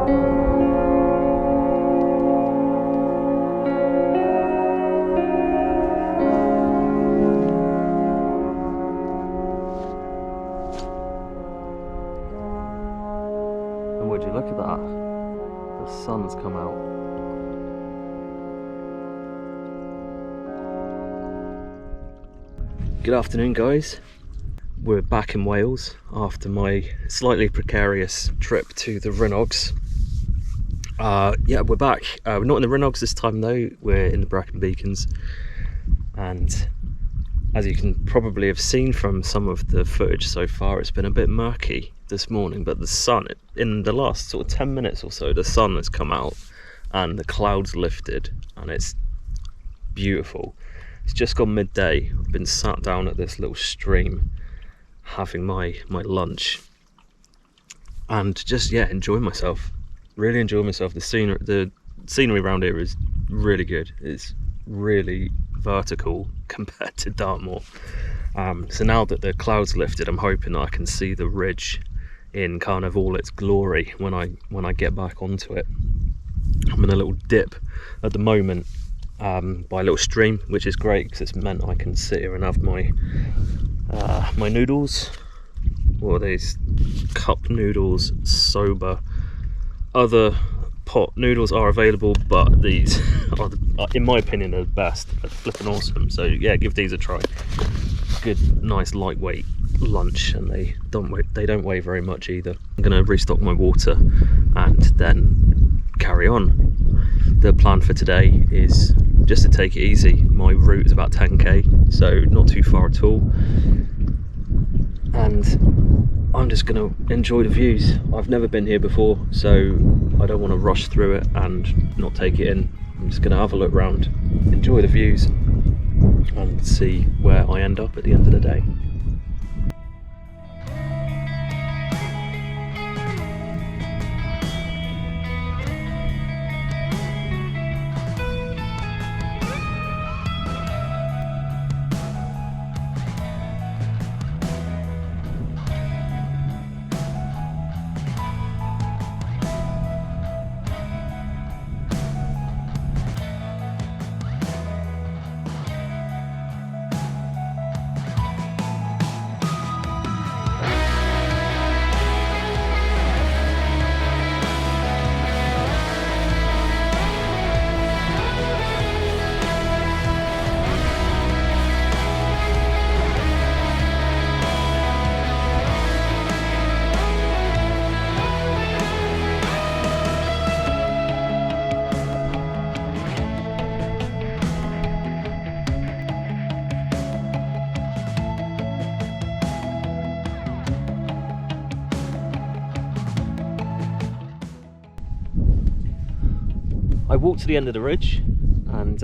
And would you look at that? The sun's come out. Good afternoon, guys. We're back in Wales after my slightly precarious trip to the Rhinogs. Yeah, we're back. We're not in the Rhinogs this time though, we're in the Brecon Beacons. And as you can probably have seen from some of the footage so far, it's been a bit murky this morning, but the sun, in the last sort of 10 minutes or so, the sun has come out and the clouds lifted and it's beautiful. It's just gone midday. I've been sat down at this little stream having my lunch and just, yeah, enjoying myself. Really enjoying myself. The scenery around here is really good. It's really vertical compared to Dartmoor. So now that the clouds lifted, I'm hoping that I can see the ridge in kind of all its glory when I get back onto it. I'm in a little dip at the moment by a little stream, which is great because it's meant I can sit here and have my my noodles, or these cup noodles, soba. Other pot noodles are available, but these are, in my opinion, the best. They're flipping awesome. So yeah, give these a try. Good, nice, lightweight lunch, and they don't weigh very much either. I'm gonna restock my water and then carry on. The plan for today is just to take it easy. My route is about 10k, so not too far at all, and I'm just gonna enjoy the views. I've never been here before, so I don't want to rush through it and not take it in. I'm just gonna have a look around, enjoy the views, and see where I end up at the end of the day. I walked to the end of the ridge and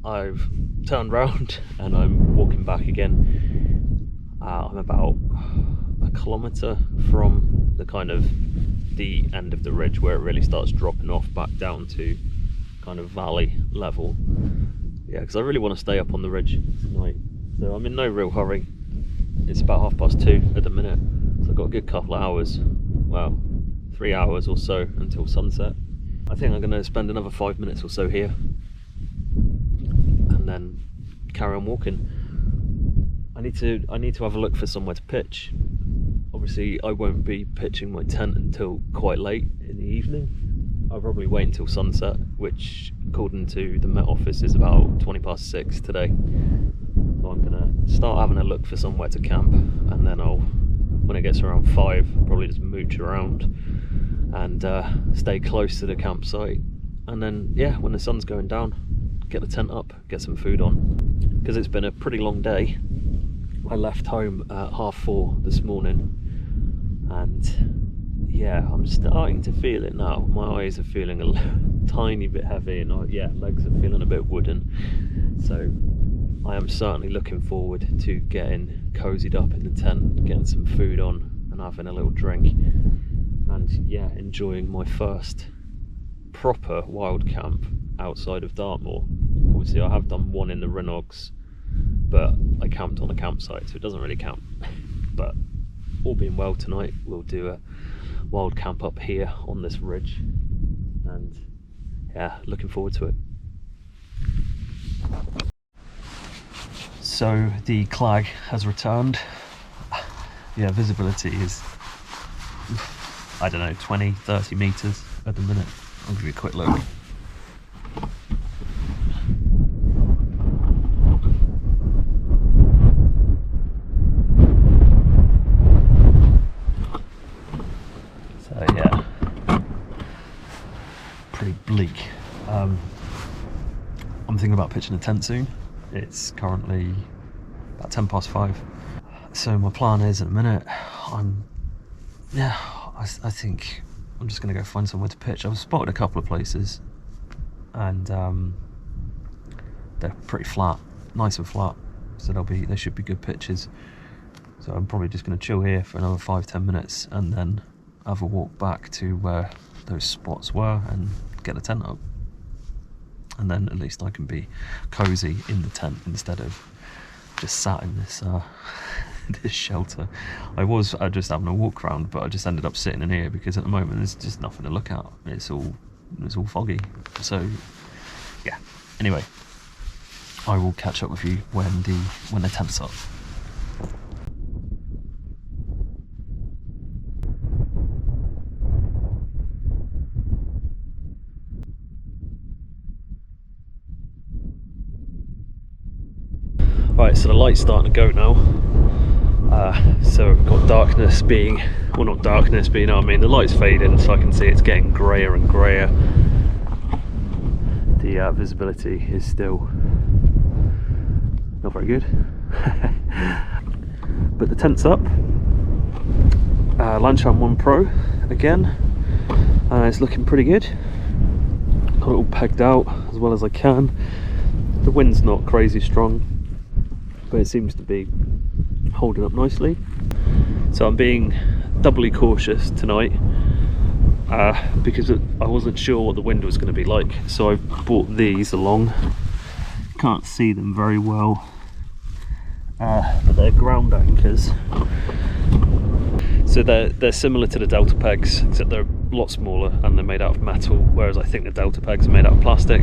I've turned round and I'm walking back again. I'm about a kilometre from the kind of the end of the ridge where it really starts dropping off back down to kind of valley level. Yeah, because I really want to stay up on the ridge tonight, so I'm in no real hurry. It's about 2:30 at the minute, so I've got a good couple of hours, well, 3 hours or so until sunset. I think I'm going to spend another 5 minutes or so here and then carry on walking. I need to have a look for somewhere to pitch. Obviously I won't be pitching my tent until quite late in the evening. I'll probably wait until sunset, which according to the Met Office is about 6:20 today. So I'm going to start having a look for somewhere to camp, and then when it gets around 5, I'll probably just mooch around and stay close to the campsite, and then yeah, when the sun's going down, get the tent up, get some food on, because it's been a pretty long day. I left home at 4:30 this morning, and yeah, I'm starting to feel it now. My eyes are feeling a tiny bit heavy, and yeah, legs are feeling a bit wooden. So I am certainly looking forward to getting cozied up in the tent, getting some food on and having a little drink, and yeah, enjoying my first proper wild camp outside of Dartmoor. Obviously I have done one in the Rhinogs, but I camped on a campsite, so it doesn't really count. But all being well, tonight we'll do a wild camp up here on this ridge, and yeah, looking forward to it. So the clag has returned. Yeah, visibility is, I don't know, 20-30 meters at the minute. I'll give you a quick look. So yeah, pretty bleak. I'm thinking about pitching a tent soon. It's currently about 5:10. So my plan is, in a minute, I think I'm just going to go find somewhere to pitch. I've spotted a couple of places, and they're pretty flat, nice and flat, so they should be good pitches. So I'm probably just going to chill here for another 5-10 minutes, and then have a walk back to where those spots were and get the tent up. And then at least I can be cozy in the tent instead of just sat in this this shelter. I was just having a walk around, but I just ended up sitting in here because at the moment there's just nothing to look at. It's all foggy. So yeah. Anyway, I will catch up with you when the tent's up. Right, so the light's starting to go now. So we've got darkness being, well, not darkness, but you know what I mean, the light's fading, so I can see it's getting greyer and greyer. The visibility is still not very good. But the tent's up. Lanshan 1 Pro again. It's looking pretty good. Got it all pegged out as well as I can. The wind's not crazy strong, but it seems to be holding up nicely. So I'm being doubly cautious tonight because I wasn't sure what the wind was going to be like, so I brought these along. Can't see them very well, but they're ground anchors. So they're similar to the Delta pegs, except they're a lot smaller and they're made out of metal, whereas I think the Delta pegs are made out of plastic.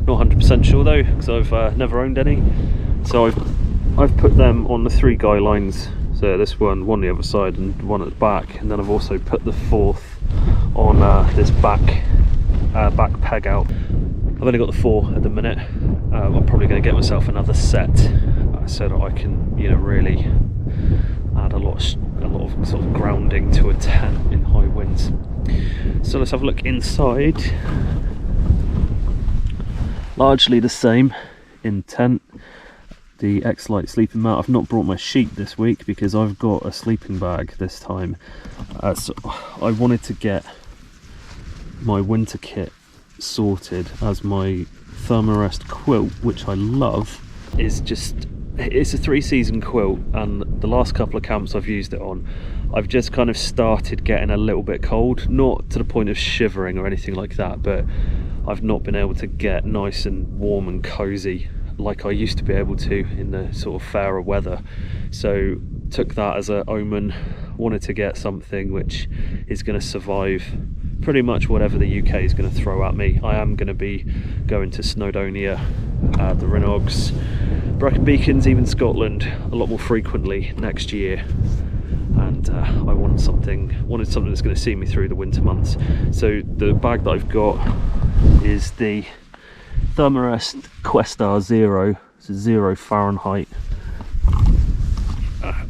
Not 100% sure though, because I've never owned any. So I've put them on the 3 guy lines, so this one on the other side and one at the back, and then I've also put the 4th on this back peg out. I've only got the 4 at the minute. I'm probably going to get myself another set so that I can, you know, really add a lot of sort of grounding to a tent in high winds. So let's have a look inside. Largely the same in tent. The X-Lite sleeping mat. I've not brought my sheet this week because I've got a sleeping bag this time. So I wanted to get my winter kit sorted, as my Thermarest quilt, which I love, it's a 3-season quilt, and the last couple of camps I've used it on, I've just kind of started getting a little bit cold, not to the point of shivering or anything like that, but I've not been able to get nice and warm and cozy like I used to be able to in the sort of fairer weather. So took that as an omen, wanted to get something which is going to survive pretty much whatever the UK is going to throw at me. I am going to be going to Snowdonia, the Rhinogs, Brecon Beacons, even Scotland a lot more frequently next year, and I wanted something that's going to see me through the winter months. So the bag that I've got is the Thermarest Questar Zero. It's a 0 Fahrenheit,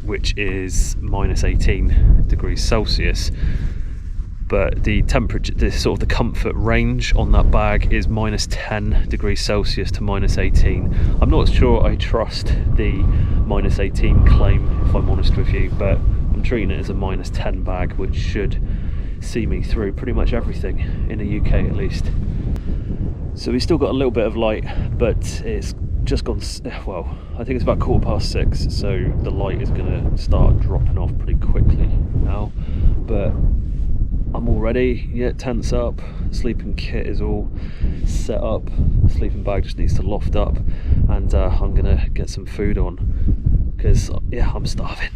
which is -18 degrees Celsius. But the temperature, the comfort range on that bag is -10 degrees Celsius to -18. I'm not sure I trust the -18 claim, if I'm honest with you, but I'm treating it as a -10 bag, which should see me through pretty much everything in the UK at least. So we've still got a little bit of light, but it's just gone, well, I think it's about 6:15, so the light is going to start dropping off pretty quickly now. But I'm all ready. Yeah, tent's up, sleeping kit is all set up, sleeping bag just needs to loft up, and I'm gonna get some food on because yeah, I'm starving.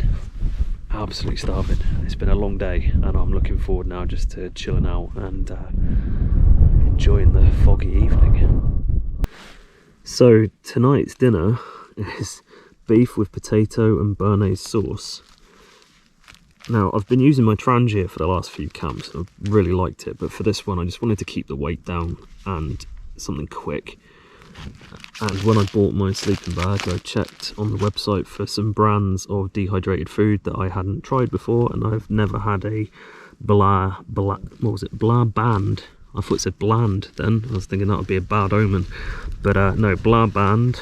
absolutely starving. It's been a long day and I'm looking forward now just to chilling out and enjoying the foggy evening. So tonight's dinner is beef with potato and béarnaise sauce. Now, I've been using my Trangier for the last few camps. I've really liked it, but for this one I just wanted to keep the weight down and something quick. And when I bought my sleeping bag, I checked on the website for some brands of dehydrated food that I hadn't tried before, and I've never had a what was it, blah band. I thought it said bland then. I was thinking that would be a bad omen, but no, blah band.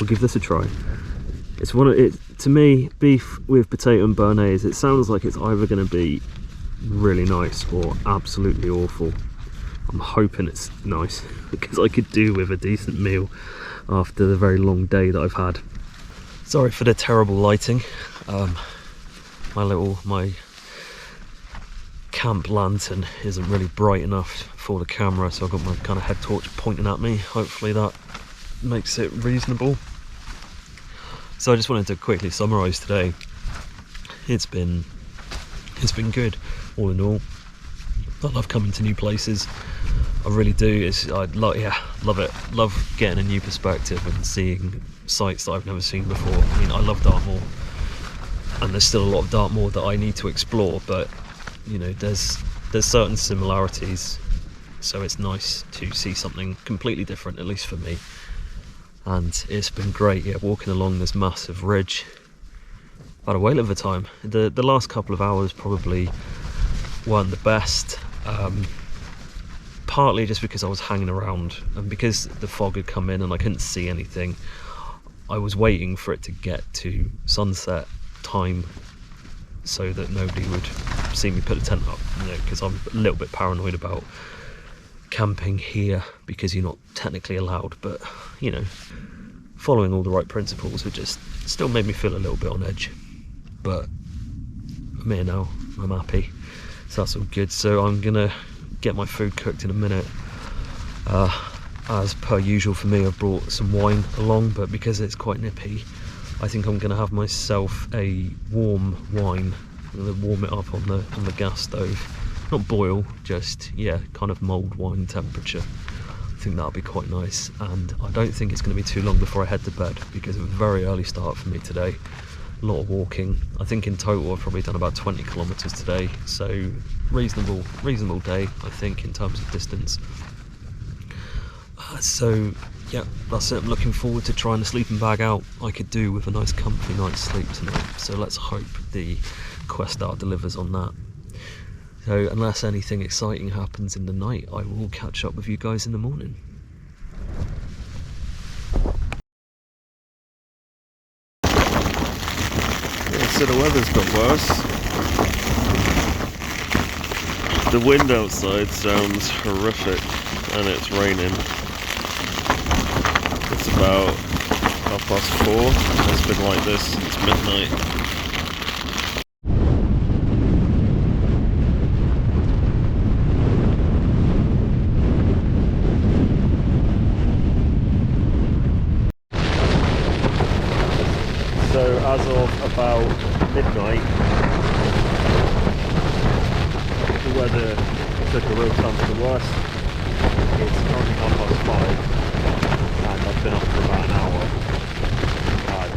We'll give this a try. It's to me, beef with potato and béarnaise, it sounds like it's either going to be really nice or absolutely awful. I'm hoping it's nice because I could do with a decent meal after the very long day that I've had. Sorry for the terrible lighting. My camp lantern isn't really bright enough for the camera, so I've got my kind of head torch pointing at me. Hopefully that makes it reasonable. So I just wanted to quickly summarise today. It's been good, all in all. I love coming to new places. I really do. Love it. Love getting a new perspective and seeing sites that I've never seen before. I mean, I love Dartmoor, and there's still a lot of Dartmoor that I need to explore. But you know, there's certain similarities, so it's nice to see something completely different, at least for me. And it's been great, yeah, walking along this massive ridge. I've had a whale of a time. The last couple of hours probably weren't the best. Partly just because I was hanging around and because the fog had come in and I couldn't see anything. I was waiting for it to get to sunset time so that nobody would see me put a tent up, you know, because I'm a little bit paranoid about camping here because you're not technically allowed, but you know, following all the right principles would just still made me feel a little bit on edge. But I'm here now, I'm happy, so that's all good. So I'm gonna get my food cooked in a minute. As per usual for me, I've brought some wine along, but because it's quite nippy, I think I'm gonna have myself a warm wine. I'm gonna warm it up on the gas stove, not boil, just kind of mulled wine temperature. I think that'll be quite nice, and I don't think it's going to be too long before I head to bed because of a very early start for me today. A lot of walking. I think in total I've probably done about 20 kilometers today, so reasonable day I think in terms of distance. So yeah, that's it. I'm looking forward to trying the sleeping bag out. I could do with a nice comfy night's sleep tonight, so let's hope the Questar delivers on that. So unless anything exciting happens in the night, I will catch up with you guys in the morning. Yeah, so the weather's got worse. The wind outside sounds horrific and it's raining. It's about 4:30. It's been like this since midnight. So as of about midnight, the weather took a real turn for the worse. It's currently 5:30 and I've been up for about an hour.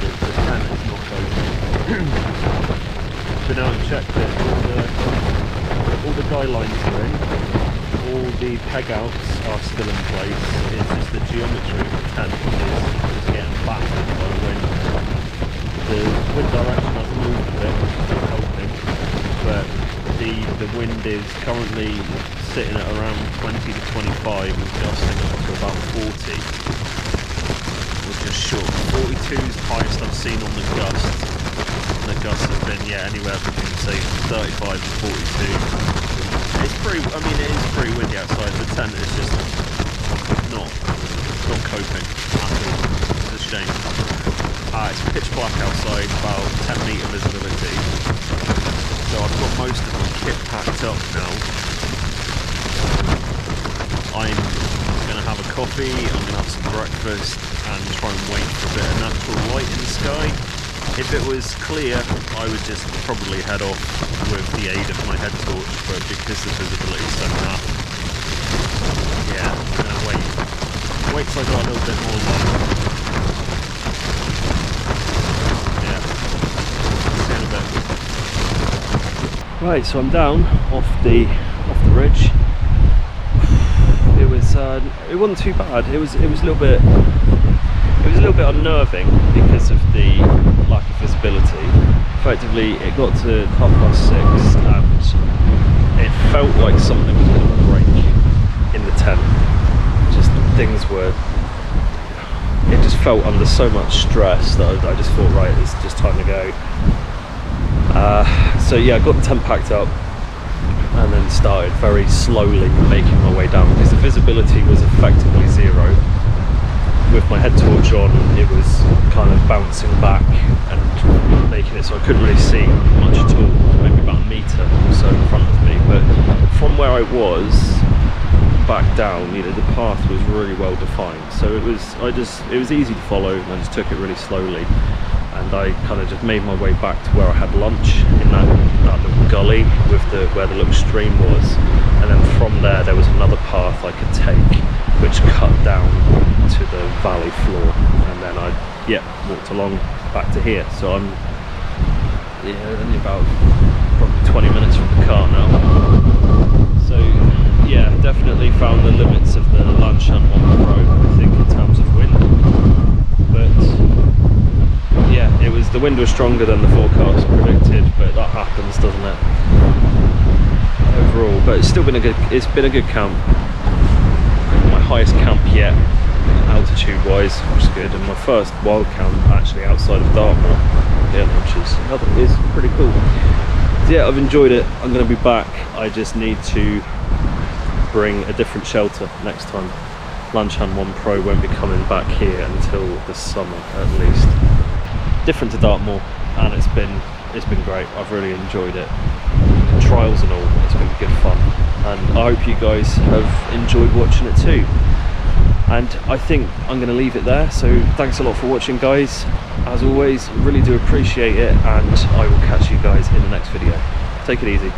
The tent is not going. Been out and checked it. All the guy lines are in. All the peg outs are still in place. It's just the geometry of the tent is just getting battered by the wind. The wind direction has moved a bit, which is helping, but the wind is currently sitting at around 20 to 25 and gusting up to about 40, which is short. 42 is the highest I've seen on the gust, and the gusts have been anywhere between say 35 and 42. It's pretty, I mean it is pretty windy outside. The tent is just not coping at all. It's a shame. It's pitch black outside, about 10 metre visibility, so I've got most of my kit packed up now. I'm going to have a coffee, I'm going to have some breakfast and try and wait for a bit of natural light in the sky, If it was clear, I would just probably head off with the aid of my head torch, but because the visibility is so crap, yeah, I'm gonna wait till I got a little bit more light. Yeah, see you in a bit. Right, so I'm down off the ridge. It wasn't too bad. It was a little bit unnerving because of the lack of visibility. Effectively, it got to 6:30 and it felt like something was going to break in the tent. Just it just felt under so much stress that I just thought, right, it's just time to go. So yeah, I got the tent packed up and then started very slowly making my way down because the visibility was effectively zero. With my head torch on, it was kind of bouncing back and making it so I couldn't really see much at all, maybe about a metre or so in front of me. But from where I was back down, you know, the path was really well defined, so it was easy to follow, and I just took it really slowly. And I kind of just made my way back to where I had lunch in that little gully with where the little stream was, and then from there was another path I could take which cut down to the valley floor, and then I walked along back to here. So I'm only about probably 20 minutes from the car now. So yeah, definitely found the limits of the Lanshan 1 Pro, I think, in terms of wind. But yeah, the wind was stronger than the forecast predicted, but that happens, doesn't it? Overall, but it's been a good camp. My highest camp yet, altitude wise, which is good, and my first wild camp actually outside of Dartmoor, which is pretty cool. So yeah, I've enjoyed it. I'm going to be back. I just need to bring a different shelter next time. Lanshan 1 Pro won't be coming back here until the summer at least. Different to Dartmoor, and it's been great. I've really enjoyed it. Trials and all, it's been good fun, and I hope you guys have enjoyed watching it too. And I think I'm going to leave it there, so thanks a lot for watching, guys. As always, really do appreciate it, and I will catch you guys in the next video. Take it easy.